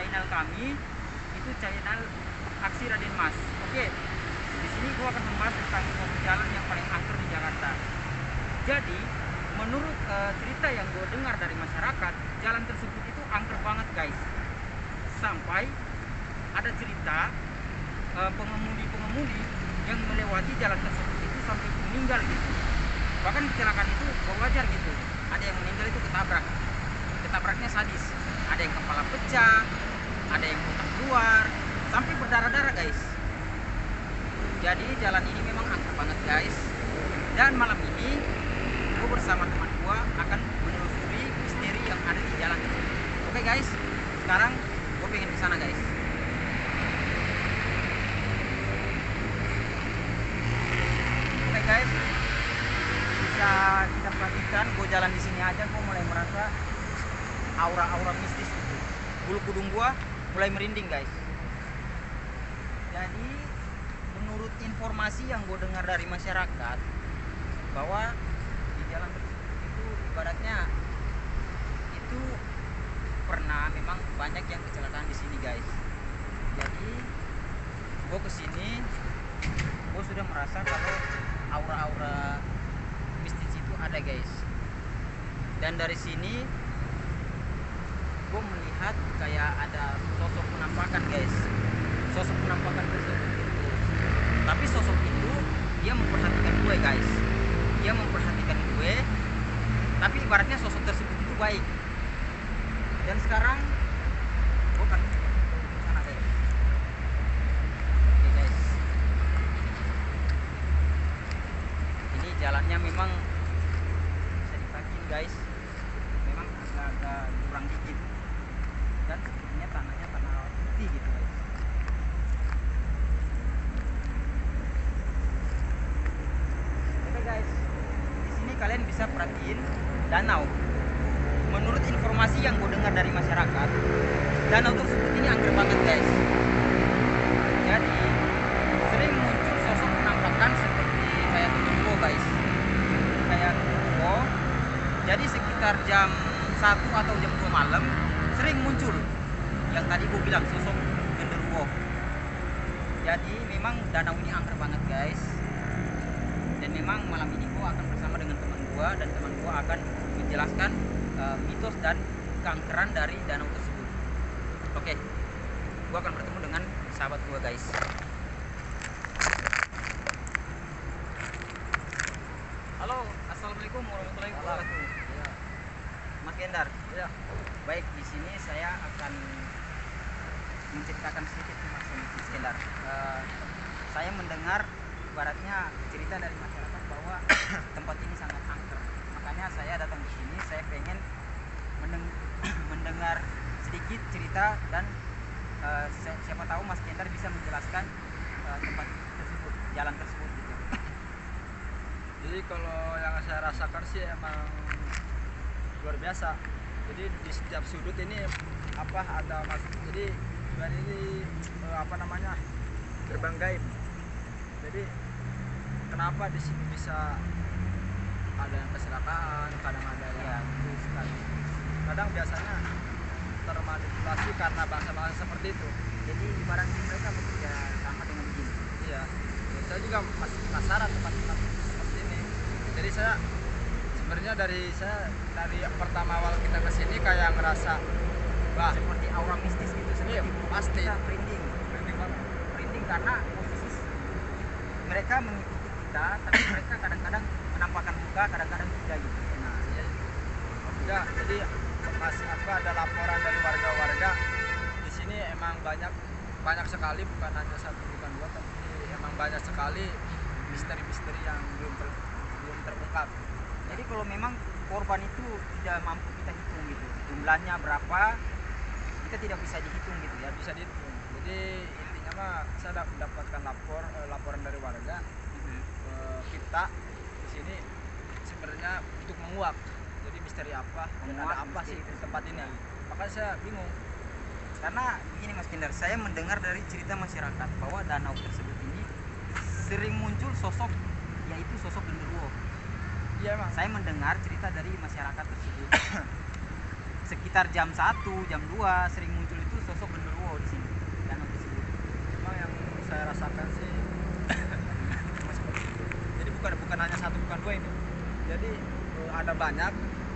channel kami, itu channel Aksi Raden Mas. Oke, di sini gue akan membahas tentang jalan yang paling angker di Jakarta. Jadi, menurut cerita yang gue dengar dari masyarakat, jalan tersebut itu angker banget guys. Sampai ada cerita pengemudi-pengemudi yang melewati jalan tersebut itu sampai meninggal gitu. Bahkan kecelakaan itu wajar gitu. Ada yang meninggal itu ketabraknya sadis. Ada yang kepala pecah, ada yang otak keluar, sampai berdarah-darah guys. Jadi jalan ini memang angker banget guys. Dan malam ini gue bersama teman gue akan menelusuri misteri yang ada di jalan tersebut. Oke guys, sekarang gue pengen ke sana guys. Oke guys, bisa kita perhatikan gue jalan di sini aja, gue mulai merasa aura-aura mistis gitu. Bulu kudung gue mulai merinding guys. Jadi menurut informasi yang gue dengar dari masyarakat, bahwa di jalan tersebut itu ibaratnya itu pernah memang banyak yang kecelakaan di sini guys. Jadi gue kesini, gue sudah merasa kalau aura-aura mistis itu ada guys. Dan dari sini gue melihat kayak ada sosok penampakan guys. Sosok penampakan tersebut itu, tapi sosok itu dia memperhatikan gue guys. Dia memperhatikan gue, tapi ibaratnya sosok tersebut itu baik. Dan sekarang gue akan ke sana guys. Oke guys, ini jalannya memang bisa dipakin guys, memang agak-agak kurang dikit, dan sepertinya tanahnya tanah putih gitu guys. Oke guys, di sini kalian bisa perhatiin danau. Menurut informasi yang gue dengar dari masyarakat, danau tersebut ini angker banget guys. Jadi sering muncul sosok penampakan seperti kayak tubuh guys, kayak tubuh. Jadi sekitar jam 1 atau jam 2 malam sering muncul yang tadi gue bilang sosok genderuwo. Jadi memang danau ini angker banget guys. Dan memang malam ini gue akan bersama dengan teman gue, dan teman gue akan menjelaskan mitos dan keangkeran dari danau tersebut. Oke, gue akan bertemu dengan sahabat gue guys. Halo, assalamualaikum warahmatullahi wabarakatuh. Ya, Mas Gendar. ya. Baik, di sini saya akan menceritakan sedikit Mas Gendar. Saya mendengar ibaratnya cerita dari masyarakat bahwa tempat ini sangat angker. Makanya saya datang di sini, saya pengen mendengar sedikit cerita, dan siapa tahu Mas Gendar bisa menjelaskan tempat tersebut, jalan tersebut gitu. Jadi kalau yang saya rasakan sih emang luar biasa. Jadi di setiap sudut ini ada mas. Jadi ini gerbang gaib. Jadi kenapa di sini bisa ada yang kecelakaan, kadang ada yang kadang biasanya termanipulasi karena bangsa-bangsa seperti itu. Jadi ibaratnya mereka bekerja sama dengan jin. Iya, saya juga masih penasaran tempat-tempat seperti ini. Jadi saya sebenarnya dari pertama awal kita kesini kayak ngerasa wah Seperti aura mistis gitu, ini seperti pasti kita merinding karena posisi mereka mengikuti kita, tapi mereka kadang-kadang menampakkan muka, kadang-kadang tidak gitu. Nah, ya, juga. Jadi masih ada laporan dari warga-warga di sini emang banyak sekali, bukan hanya satu bukan dua, tapi emang banyak sekali misteri-misteri yang belum terungkap. jadi kalau memang korban itu tidak mampu kita hitung gitu, jumlahnya berapa, kita tidak bisa dihitung gitu ya. Bisa dihitung. Jadi intinya mah saya mendapatkan laporan dari warga. Kita di sini sebenarnya untuk menguak. Jadi misteri apa dan ada apa sih di tempat ini? Makanya saya bingung. Karena begini Mas Gendar, saya mendengar dari cerita masyarakat bahwa danau tersebut ini sering muncul sosok, yaitu sosok genderuwo. Iya emang. Saya mendengar cerita dari masyarakat tersebut. sekitar jam 1, jam 2 sering muncul itu sosok genderuwo di sini danau tersebut. Memang yang saya rasakan sih cuma seperti itu. Jadi bukan hanya satu, bukan dua ini. Jadi ada banyak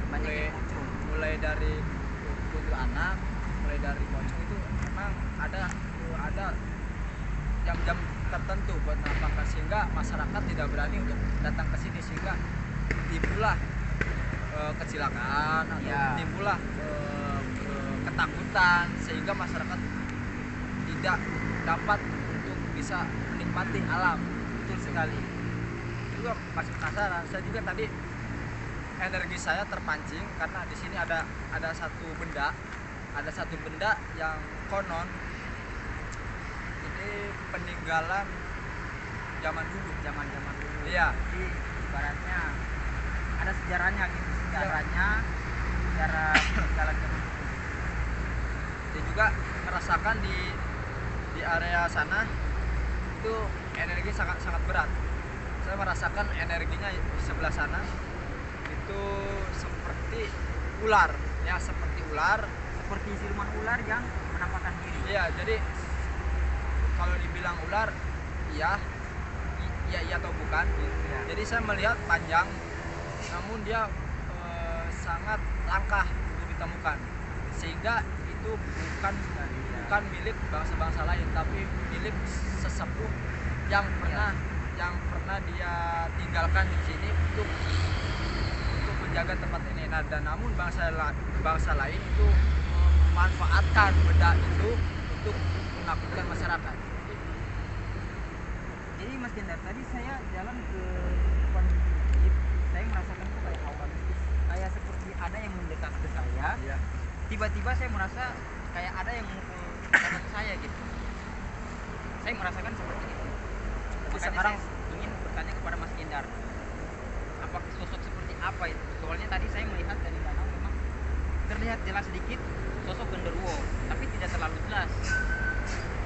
Banyak yang muncul. mulai dari kuntilanak, mulai dari pocong itu memang ada jam-jam tertentu buat nampakkan, sehingga masyarakat tidak berani untuk datang ke sini, sehingga timbullah kecelakaan atau Ya. timbullah ketakutan, sehingga masyarakat tidak dapat untuk bisa menikmati alam. Betul sekali. Juga masih penasaran, saya juga tadi energi saya terpancing karena di sini ada satu benda yang konon ini peninggalan zaman dulu. Zaman-zaman dulu. Iya. Jadi ibaratnya ada sejarahnya gitu, sejarah peninggalan zaman dulu. Saya juga merasakan di area sana itu energi sangat berat. Saya merasakan energinya di sebelah sana itu seperti ular, ya seperti ular. Seperti siluman ular yang menampakkan diri. Iya, jadi kalau dibilang ular, iya atau bukan. Iya. Jadi saya melihat panjang, namun dia sangat langka untuk ditemukan, sehingga itu bukan milik bangsa-bangsa lain, tapi milik sesepuh yang pernah dia tinggalkan di sini untuk menjaga tempat ini. Nah, dan namun bangsa lain itu memanfaatkan benda itu untuk menakutkan masyarakat. Jadi Mas Gendar, tadi saya jalan ke depan masjid, saya merasakan itu kayak aura mistis, kayak seperti ada yang mendekat ke saya. Iya. Tiba-tiba saya merasa kayak ada yang mukul tangan saya gitu. Saya merasakan seperti itu. Makanya sekarang saya ingin bertanya kepada Mas Gendar, apakah sosok seperti apa itu? Soalnya tadi saya melihat dari danau memang terlihat jelas sedikit sosok genderuwo, tapi tidak terlalu jelas.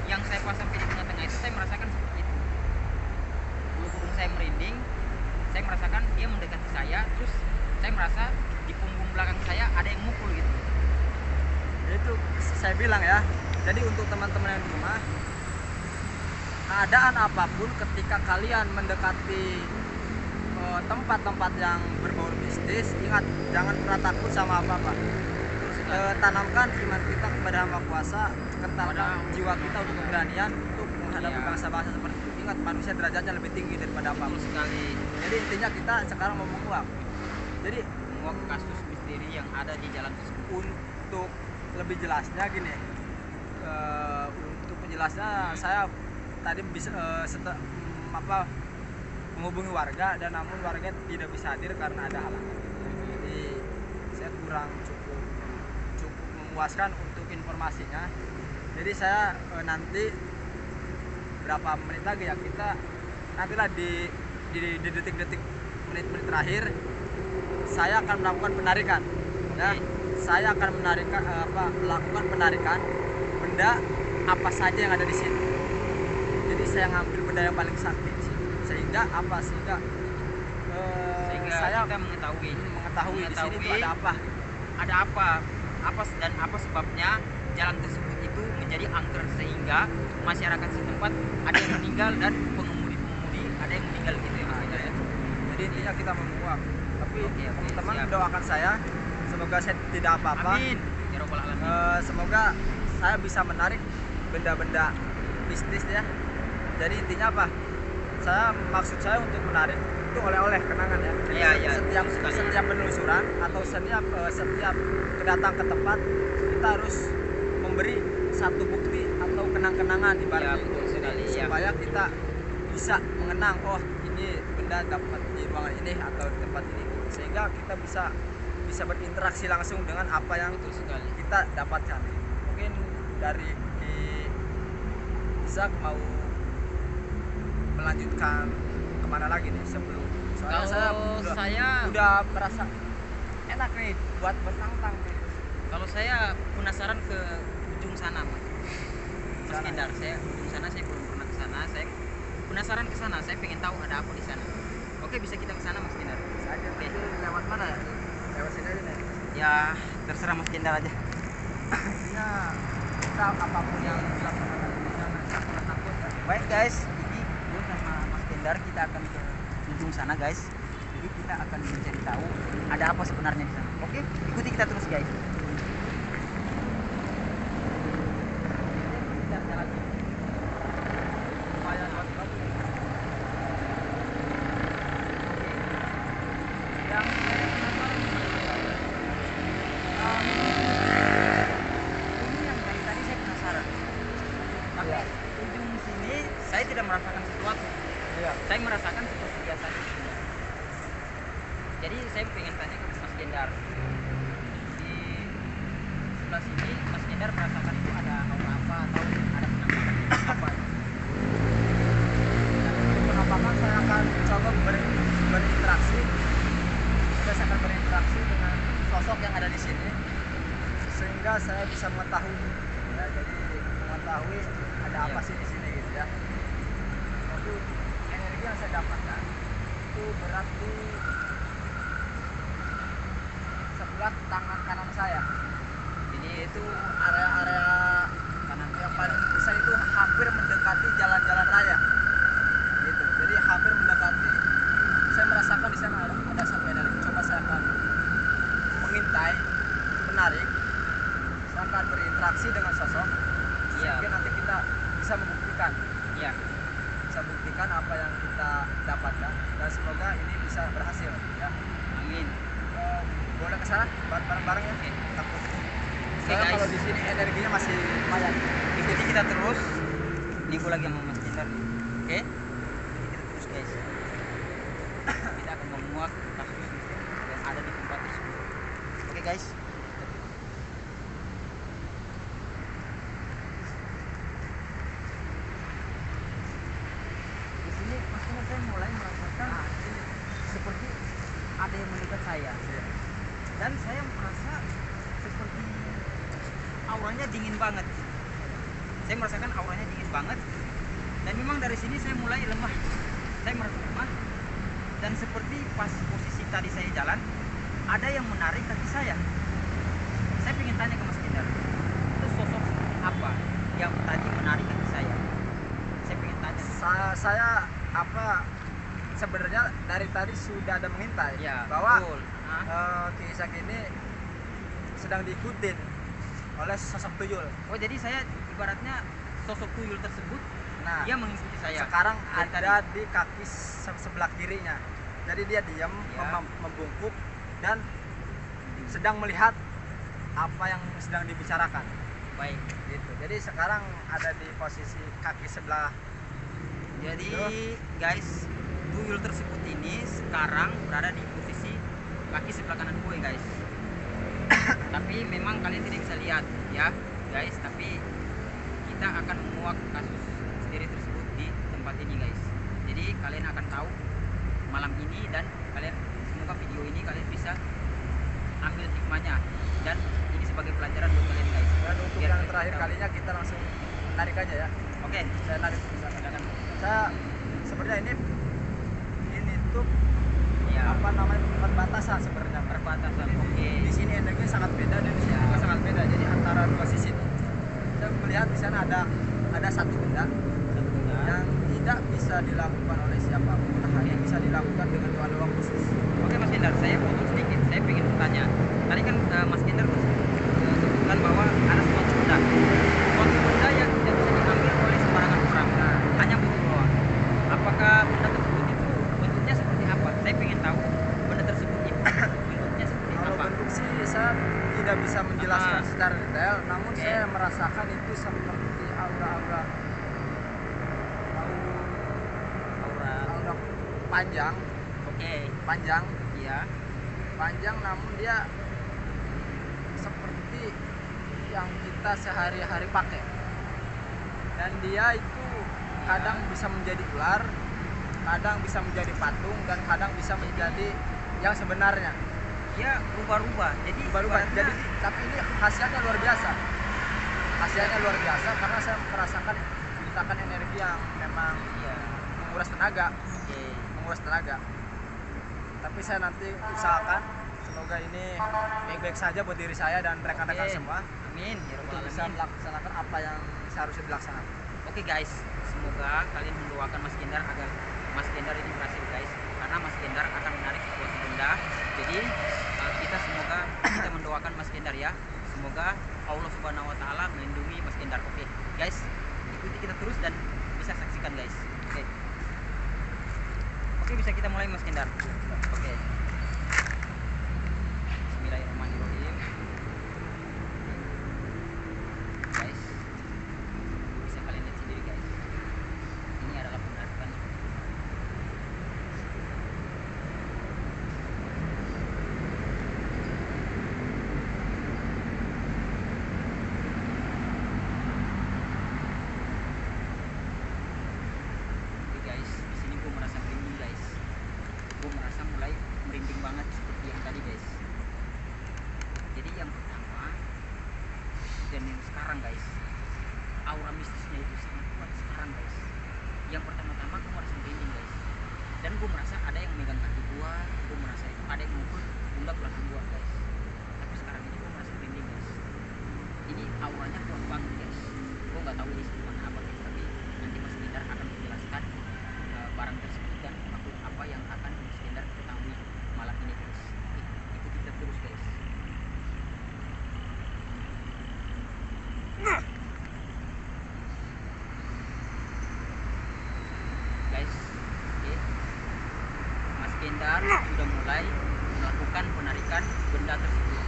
Yang saya pasang di tengah-tengah itu saya merasakan seperti itu. Bulu-bulu saya merinding, saya merasakan dia mendekati saya, terus saya merasa di punggung belakang saya ada yang mukul gitu. Itu saya bilang ya. Jadi untuk teman-teman yang di rumah, keadaan apapun ketika kalian mendekati tempat-tempat yang berbau mistis, ingat jangan pernah takut sama apa-apa. Tanamkan iman kita kepada Yang Maha Kuasa, kentalkan jiwa kita untuk keberanian untuk menghadapi Iya. bangsa-bangsa seperti itu. Ingat manusia derajatnya lebih tinggi daripada apapun. Betul sekali. Jadi intinya kita sekarang mau menguak. Jadi Menguak kasus misteri yang ada di jalan tersebut. untuk lebih jelasnya gini, untuk penjelasnya saya tadi bisa menghubungi warga, dan namun warga tidak bisa hadir karena ada halangan. Jadi saya kurang cukup memuaskan untuk informasinya. Jadi saya nanti berapa menit lagi ya, kita nantilah di detik-detik menit-menit terakhir saya akan melakukan penarikan. Ya, saya akan melakukan penarikan benda apa saja yang ada di sini. Jadi saya ngambil benda yang paling sakti di sini. Sehingga saya kita mengetahui di sini itu ada apa. Ada apa dan apa sebabnya jalan tersebut itu menjadi angker, sehingga masyarakat setempat ada yang meninggal dan pengemudi ada yang meninggal gitu ya Mas Gendar ya. Jadi intinya kita menguak. Tapi Oke, teman-teman siap. doakan saya, semoga saya tidak apa-apa. Amin. Ya Rabbal Alamin. Semoga saya bisa menarik benda-benda mistis ya. Jadi intinya apa? Maksud saya untuk menarik itu oleh-oleh kenangan ya. Jadi Iya, setiap penelusuran atau setiap kedatang ke tempat, kita harus memberi satu bukti atau kenang-kenangan ibaratnya Ya, betul sekali, ya. supaya kita bisa mengenang, oh ini benda dapat di ruangan ini atau di tempat ini, sehingga kita bisa berinteraksi langsung dengan apa yang Betul sekali. kita dapatkan. Mungkin dari Isaac mau melanjutkan kemana lagi nih sebelum, soalnya Kalau saya udah merasa enak nih buat bertantang nih. Kalau saya penasaran ke ujung sana, Mas Sana. Gendar. Saya ujung sana, saya belum pernah ke sana. Saya penasaran ke sana. Saya pengen tahu ada apa di sana. Oke, bisa kita ke sana, Mas Gendar? Saja. Oke. Lewat mana ya? Lewat sini aja nih. Ya, terserah Mas Kendar aja. Intinya kita apapun yang dilakukan jangan pernah takut ya. Baik guys, ini gue sama Mas Kendar kita akan ke ujung sana guys. Jadi kita akan mencari tahu ada apa sebenarnya di sana. Oke, ikuti kita terus guys. Kita jalan. Lumayan banget. Yang ini yang dari tadi saya penasaran. Tapi Iya. ujung sini saya tidak merasakan sesuatu. Iya. Saya merasakan seperti biasa di sini. Jadi saya pengen tanya ke Mas Kendar. Di sebelah sini Mas Kendar merasakan itu ada aura apa atau ada penampakan apa? Penampakan saya akan coba berinteraksi. Saya akan berinteraksi dengan sosok yang ada di sini sehingga saya bisa mengetahui ya, jadi mengetahui ada apa Iya. sih di sini gitu ya. Lalu energi yang saya dapatkan itu berarti sebelah tangan kanan saya. Jadi itu area-area kanan yang paling besar itu hampir mendekati jalan-jalan raya. Gitu. Jadi hampir mendekati. Saya merasakan di sana ada satu energi. Coba saya akan mengintai, menarik. Saya akan berinteraksi dengan sosok. Iya. Sehingga nanti kita bisa membuktikan, Iya. bisa buktikan apa yang kita dapatkan dan semoga ini bisa berhasil. Ya. Amin. Boleh ke sana bareng-bareng ya. Oke. Takut. Oke, Soalnya guys. kalau di sini energinya masih lumayan. Ikuti kita terus. Ini gue lagi sama Mas Kendar nih. Oke? Ikuti kita terus guys. Kita akan menguak kasus yang ada di tempat tersebut. Oke guys. Di sini Mas Kendar saya mulai merasakan seperti ada yang mendekat saya. Dan saya merasa seperti auranya dingin banget. Saya merasakan auranya dingin banget. Dan memang dari sini saya mulai lemah. Saya merasa lemah. Dan seperti pas posisi tadi saya jalan, ada yang menarik kaki saya. Saya ingin tanya ke Mas Kendar, itu sosok seperti apa yang tadi menarik kaki saya? Saya ingin tanya. Saya apa sebenarnya dari tadi sudah ada mengintai Ya, bahwa betul. Hah? Ki Ishak ini sedang diikutin oleh sosok tuyul. Oh, jadi saya ibaratnya sosok tuyul tersebut Nah, dia mengikuti saya. sekarang dari ada tadi. di kaki sebelah kirinya. Jadi dia diam, Ya. membungkuk dan sedang melihat apa yang sedang dibicarakan. Baik. Gitu. Jadi sekarang ada di posisi kaki sebelah. Jadi Itu. guys, tuyul tersebut ini sekarang berada di posisi kaki sebelah kanan gue guys. Tapi memang kalian tidak bisa lihat ya guys. Tapi kita akan menguak kasus misteri tersebut di tempat ini guys. Jadi kalian akan tahu malam ini dan kalian semoga video ini kalian bisa ambil hikmahnya dan ini sebagai pelajaran buat kalian guys. Dan untuk Biar yang kalian terakhir tahu. kalinya kita langsung narik aja ya. Oke. Saya narik misalkan. Saya sebenarnya ini tuh Ya. apa namanya perbatasan sebenarnya. Perbatasan. Oke. Di sini energinya sangat beda dan di sini Ya. juga sangat beda. Jadi antara dua sisi itu, saya melihat di sana ada satu benda yang tidak bisa dilakukan oleh siapapun, hanya bisa dilakukan dengan doa-doa khusus. Oke Mas Kendar, saya potong sedikit. Saya ingin bertanya. Tadi kan Mas Kendar sebutkan bahwa ada suatu benda yang tidak bisa diambil oleh sembarangan orang. Nah, hanya butuh doa. Apakah benda tersebut itu bentuknya seperti apa? Saya ingin tahu benda tersebut itu bentuknya seperti Kalau apa. bentuk sih saya tidak bisa menjelaskan Ah. secara detail, namun Oke. saya merasakan itu seperti aura-aura Aura. aura panjang, Oke. panjang, Iya. panjang, namun dia seperti yang kita sehari-hari pakai. Dan dia itu kadang bisa menjadi ular, kadang bisa menjadi patung, dan kadang bisa menjadi yang sebenarnya. Dia rubah-rubah. Jadi Berubah. ibaratnya- Jadi tapi ini hasilnya luar biasa. Hasilnya luar biasa karena saya merasakan dibutakan energi yang memang iya. menguras tenaga, Oke. menguras tenaga. Tapi saya nanti usahakan semoga semoga ini baik-baik saja buat diri saya dan rekan-rekan Oke. semua Amin ya untuk rabbal bisa alamin. melaksanakan apa yang seharusnya dilaksanakan. Oke guys, semoga kalian mendoakan Mas Gendar agar Mas Gendar ini berhasil guys, karena Mas Gendar akan menarik sebuah benda. Jadi kita mendoakan Mas Gendar ya. Semoga Allah Subhanahu Wa Taala melindungi Mas Gendar. Oke guys, ikuti kita terus dan bisa saksikan guys. Oke, oke bisa kita mulai Mas Gendar. Oke. Bismillahirrahmanirrahim. Guys, bisa kalian lihat sendiri guys. Ini adalah penarikan. Oke guys, di sini gue merasa merinding guys. Gue merasa mulai merinding banget seperti yang tadi guys. Jadi yang pertama dan yang sekarang guys, aura mistisnya itu sangat kuat sekarang guys. Yang pertama-tama gue merasa merinding guys, dan gue merasa ada yang megang kaki gue merasa itu ada yang mukul pundak belakang gue guys. Tapi sekarang ini gue merasa merinding guys. Ini auranya kuat banget guys. Gue nggak tahu ini sebutan apa guys, tapi nanti Mas Gendar akan menjelaskan barang tersebut dan makhluk apa yang akan Mas Gendar ketahui malam ini guys. Oke, ikuti kita terus guys. Guys, oke. Mas Gendar sudah mulai melakukan penarikan benda tersebut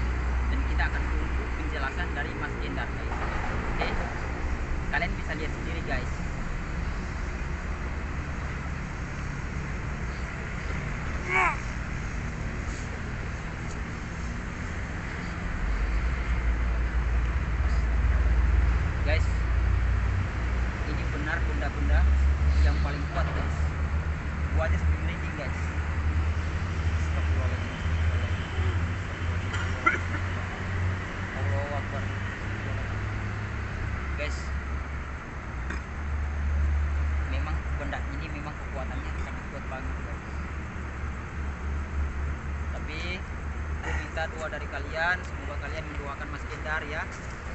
dan kita akan tunggu penjelasan dari Mas Gendar guys. Oke, kalian bisa lihat sendiri guys. Guys, ini benar benda-benda yang paling kuat guys. Gua aja sampai merinding guys. Astagfirullahaladzim, astagfirullahaladzim. Allahu Akbar. Guys, memang benda ini memang kekuatannya sangat kuat banget guys. Tapi gue minta doa dari kalian, semoga kalian mendoakan Mas Gendar ya.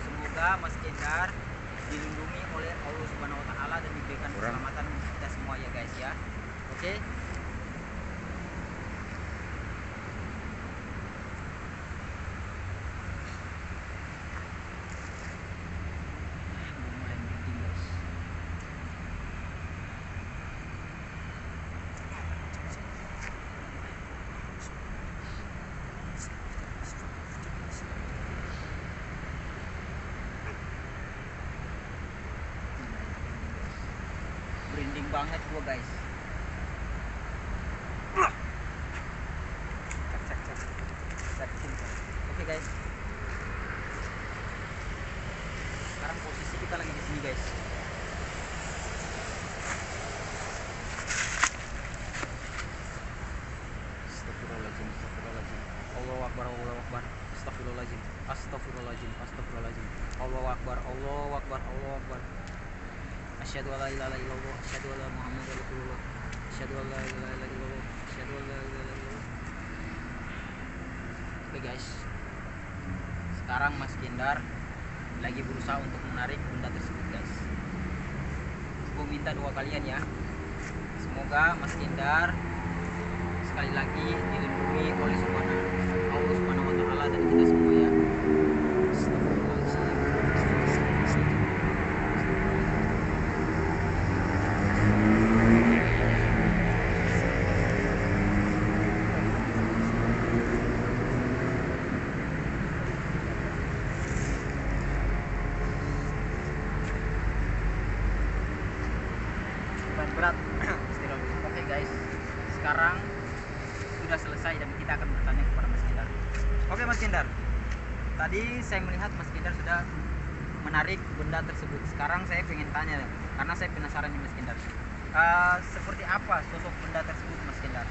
Semoga Mas Gendar dilindungi oleh Allah Subhanahu Wa Taala dan diberikan keselamatan untuk kita semua ya guys ya. Oke. Mulai merinding guys. Merinding banget gua guys. Cek. Oke guys. Sekarang posisi kita lagi di sini guys. Astagfirullahaladzim, astagfirullahaladzim. Allahu Akbar, Allahu Akbar. Astagfirullahaladzim, astagfirullahaladzim, astagfirullahaladzim. Allahu Akbar, Allahu Akbar, Allahu Akbar. Asyhadu an la ilaha illallah, asyhadu anna Muhammadar Rasulullah, asyhadu an la ilaha illallah, asyhadu an la ilaha illallah. Oke guys, sekarang Mas Gendar lagi berusaha untuk menarik benda tersebut guys. Gue minta doa kalian ya, semoga Mas Gendar sekali lagi dilindungi oleh Allah Subhanahu Wa Taala dan kita semua ya. Berat. Oke guys, sekarang sudah selesai dan kita akan bertanya kepada Mas Gendar. Oke Mas Gendar, tadi saya melihat Mas Gendar sudah menarik benda tersebut. Sekarang saya pengen tanya karena saya penasaran nih Mas Gendar. Seperti apa sosok benda tersebut Mas Gendar?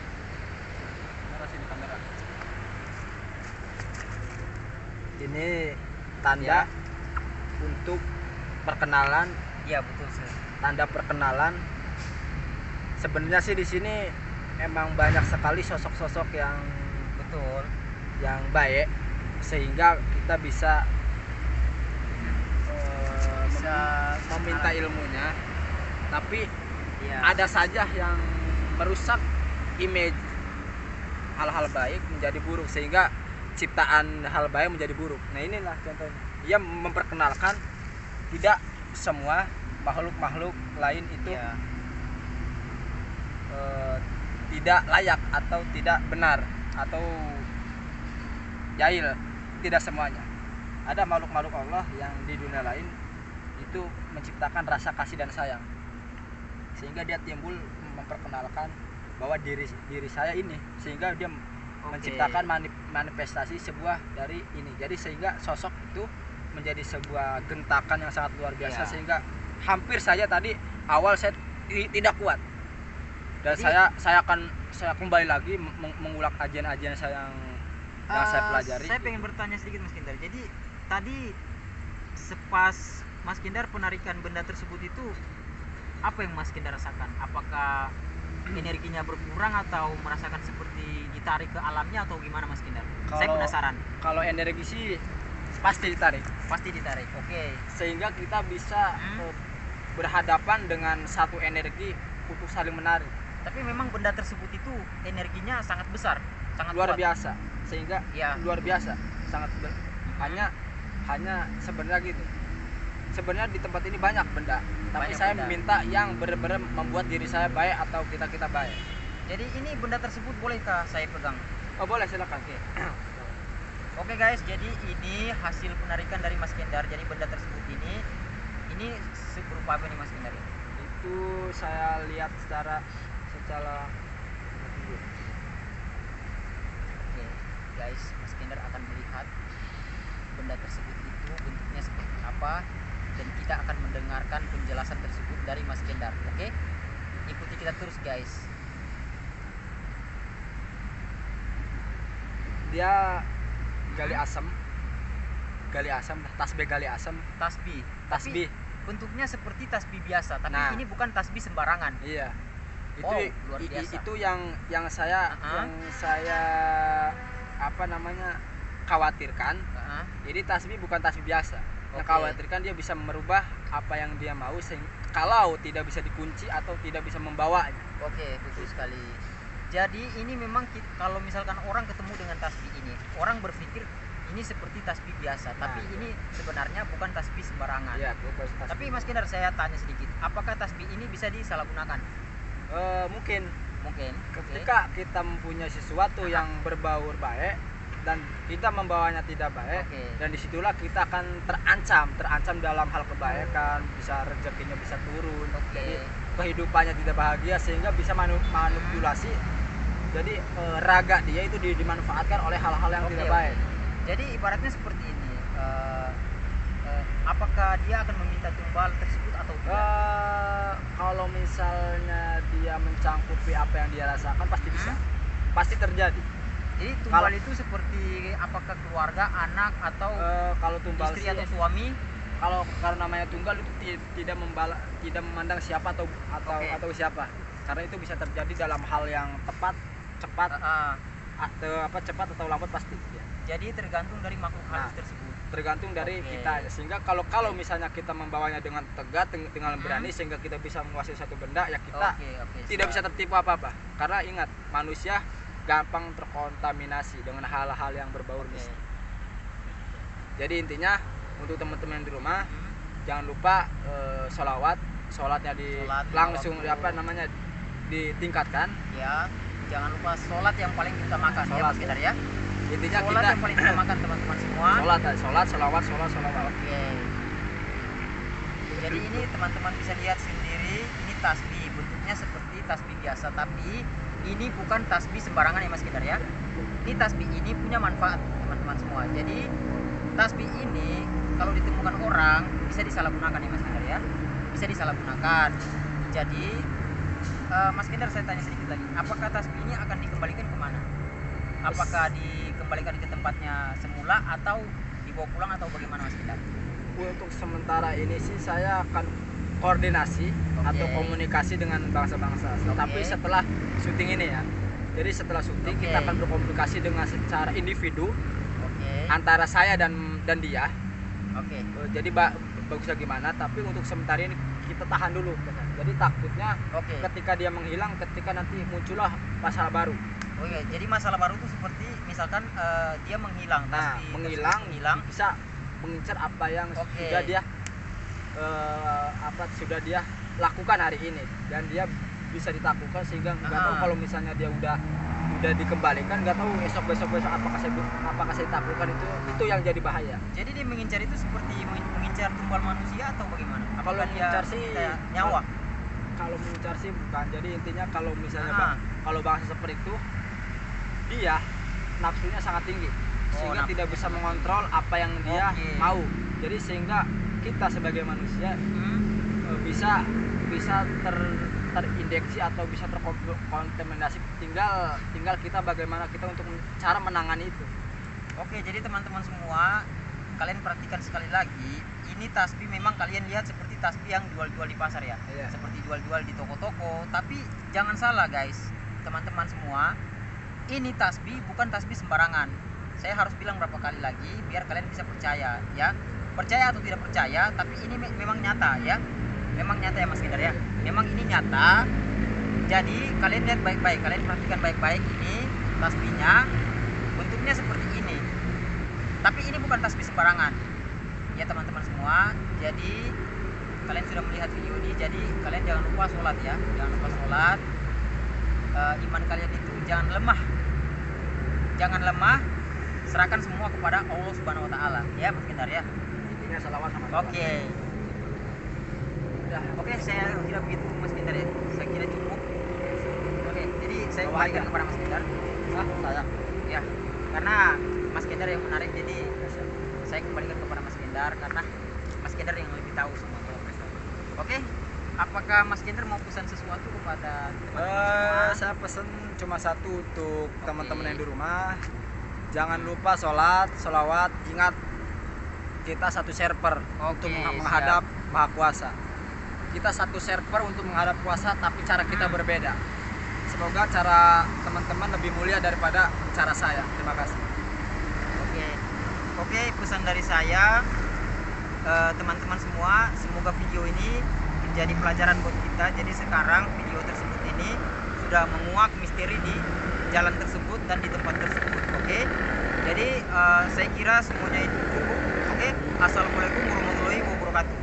Taruh sini kamera. Ini tanda Ya. untuk perkenalan, Iya betul sih. tanda perkenalan. Sebenarnya sih di sini emang banyak sekali sosok-sosok yang Betul. yang baik sehingga kita bisa meminta ilmunya, tapi Iya. ada saja yang merusak image hal-hal baik menjadi buruk sehingga ciptaan hal baik menjadi buruk. Nah inilah contohnya, dia memperkenalkan tidak semua makhluk-makhluk lain itu Iya. tidak layak atau tidak benar atau jahil, tidak semuanya. Ada makhluk-makhluk Allah yang di dunia lain itu menciptakan rasa kasih dan sayang, sehingga dia timbul memperkenalkan bahwa diri saya ini, sehingga dia menciptakan manifestasi sebuah dari ini. Jadi sehingga sosok itu menjadi sebuah gentakan yang sangat luar biasa, Iya. sehingga hampir saja tadi awal saya tidak kuat. Dan Jadi- saya akan kembali lagi mengulang ajian-ajian saya yang saya pelajari. Saya pengen bertanya sedikit Mas Kindar. Jadi tadi sepas Mas Kindar penarikan benda tersebut itu, apa yang Mas Kindar rasakan? Apakah energinya berkurang atau merasakan seperti ditarik ke alamnya atau gimana Mas Kindar? Saya Kalau- penasaran. Kalau energi sih pasti ditarik, Pasti ditarik. Oke. sehingga kita bisa berhadapan dengan satu energi untuk saling menarik. Tapi memang benda tersebut itu energinya sangat besar, sangat Luar kuat. biasa, sehingga Iya. luar biasa, sangat hanya sebenarnya gitu. Sebenarnya di tempat ini banyak benda, tapi Banyak saya benda. minta yang benar-benar membuat diri saya baik atau kita baik. Jadi ini benda tersebut bolehkah saya pegang? Oh boleh, silakan. Oke guys, jadi ini hasil penarikan dari Mas Kendar. Jadi benda tersebut ini berupa apa nih Mas Kendar? Itu saya lihat secara Oke guys, Mas Kendar akan melihat benda tersebut itu bentuknya seperti apa, dan kita akan mendengarkan penjelasan tersebut dari Mas Kendar. Oke, ikuti kita terus guys. dia gali asam, tasbih gali asam, Tasbih. tasbih. Tapi bentuknya seperti tasbih biasa, tapi Nah. ini bukan tasbih sembarangan. Iya. Itu Oh, luar biasa. itu yang saya apa namanya khawatirkan. Heeh. Jadi tasbih bukan tasbih biasa. Yang Oke. khawatirkan dia bisa merubah apa yang dia mau kalau tidak bisa dikunci atau tidak bisa membawanya. Oke, betul sekali. Jadi ini memang kalau misalkan orang ketemu dengan tasbih ini, orang berpikir ini seperti tasbih biasa, tapi Nah, ini sebenarnya bukan tasbih sembarangan. Iya, bukan tasbih. Tapi Mas Kendar, saya tanya sedikit, apakah tasbih ini bisa disalahgunakan? Mungkin Mungkin. ketika kita mempunyai sesuatu yang berbau baik dan kita membawanya tidak baik, Oke. dan disitulah kita akan terancam dalam hal kebaikan, bisa rezekinya bisa turun, Oke. jadi kehidupannya tidak bahagia, sehingga bisa manipulasi. Jadi raga dia itu dimanfaatkan oleh hal-hal yang Oke, tidak oke. baik. Jadi ibaratnya seperti ini. Apakah dia akan meminta tumbal tersebut atau tidak? Kalau misalnya dia mencangkupi apa yang dia rasakan, pasti bisa, pasti terjadi. Jadi tumbal kalau- itu seperti apakah keluarga, anak atau Kalau tumbal istri sih, atau suami? kalau namanya tunggal itu tidak memandang siapa Oke. atau siapa, karena itu bisa terjadi dalam hal yang cepat cepat atau lambat pasti ya. Jadi tergantung dari makhluk halus Nah, tersebut. Tergantung dari Oke. kita, sehingga kalau misalnya kita membawanya dengan tegar, dengan berani, sehingga kita bisa menguasai satu benda, ya kita Oke, tidak siap. bisa tertipu apa-apa. Karena ingat, manusia gampang terkontaminasi dengan hal-hal yang berbau Oke. mistik. Jadi intinya untuk teman-teman di rumah, Hmm. jangan lupa sholatnya Sholat langsung lima waktu. ditingkatkan. Ya, jangan lupa sholat yang paling diutamakan ya Sholat, Mas Kendar ya. Intinya Sholat kita yang paling diutamakan teman-teman semua. sholawat. Oke. Jadi ini teman-teman bisa lihat sendiri, ini tasbih, bentuknya seperti tasbih biasa, tapi ini bukan tasbih sembarangan ya Mas Kendar ya. Ini tasbih ini punya manfaat teman-teman semua. Jadi tasbih ini kalau ditemukan orang bisa disalahgunakan ya Mas Kendar ya. Bisa disalahgunakan. Jadi Mas Kendar, saya tanya sedikit lagi, apakah tasbih ini akan dikembalikan kemana? Apakah dikembalikan ke tempatnya semula atau dibawa pulang atau bagaimana Mas Kendar? Untuk sementara ini sih saya akan koordinasi Oke. atau komunikasi dengan bangsa-bangsa. Tapi setelah syuting ini ya, Jadi setelah syuting Oke. kita akan berkomunikasi dengan secara individu Oke. antara saya dan dia. Oke. Jadi bagusnya gimana, tapi untuk sementara ini kita tahan dulu. Jadi takutnya Oke. ketika dia menghilang, ketika nanti muncullah masalah baru. Oke, jadi masalah baru itu seperti misalkan dia menghilang, Nah, tasbih menghilang tersebut menghilang. bisa mengincar apa yang Oke. sudah dia lakukan hari ini, dan dia bisa ditaklukkan sehingga nggak tahu Ah. kalau misalnya dia udah dikembalikan, nggak tahu besok apakah saya ditaklukkan, itu yang jadi bahaya. Jadi dia mengincar itu seperti mengincar tumbal manusia atau bagaimana? Kalau Apakah dia mengincar sih kayak nyawa? Kalau mengincar sih bukan. Jadi intinya kalau misalnya Ah. kalau bahasa seperti itu, dia nafsunya sangat tinggi sehingga nafsunya tidak bisa sangat mengontrol apa yang dia Oke. mau. Jadi sehingga kita sebagai manusia bisa terindeksi atau bisa terkontaminasi, tinggal kita bagaimana kita untuk cara menangani itu. Oke, jadi teman-teman semua, kalian perhatikan sekali lagi, ini tasbih memang kalian lihat seperti tasbih yang jual-jual di pasar ya, Iya. seperti jual-jual di toko-toko. Tapi jangan salah guys, teman-teman semua, ini tasbih bukan tasbih sembarangan. Saya harus bilang berapa kali lagi biar kalian bisa percaya ya. Percaya atau tidak percaya, tapi ini memang nyata ya. Memang nyata ya Mas Gendar ya. Memang ini nyata. Jadi kalian lihat baik-baik, kalian perhatikan baik-baik ini tasbihnya. Bentuknya seperti ini. Tapi ini bukan tasbih sembarangan. Ya teman-teman semua. Jadi kalian sudah melihat video ini, jadi kalian jangan lupa sholat ya. Jangan lupa sholat. Iman kalian itu jangan lemah. Jangan lemah. Serahkan semua kepada Allah Subhanahu wa taala. Ya Mas Gendar ya. Intinya salawat sama Oke. Udah, oke, saya kira begitu Mas Gendar ya. Saya kira cukup. Oke, jadi saya kembalikan kepada Mas Gendar. saya. Ya, karena Mas Gendar yang menarik, jadi saya kembalikan kepada Mas Gendar karena Mas Gendar yang lebih tahu semua soal prestasi. Oke, apakah Mas Gendar mau pesan sesuatu kepada teman-teman semua? Saya pesen cuma satu untuk teman-teman yang di rumah. Jangan lupa sholawat, ingat kita satu server untuk menghadap Maha Kuasa. Kita satu server untuk menghadap kuasa, tapi cara kita berbeda. Semoga cara teman-teman lebih mulia daripada cara saya. Terima kasih. Oke, pesan dari saya, teman-teman semua, semoga video ini menjadi pelajaran buat kita. Jadi sekarang video tersebut ini sudah menguak misteri di jalan tersebut dan di tempat tersebut. Oke, jadi saya kira semuanya itu cukup. Oke, assalamualaikum warahmatullahi wabarakatuh.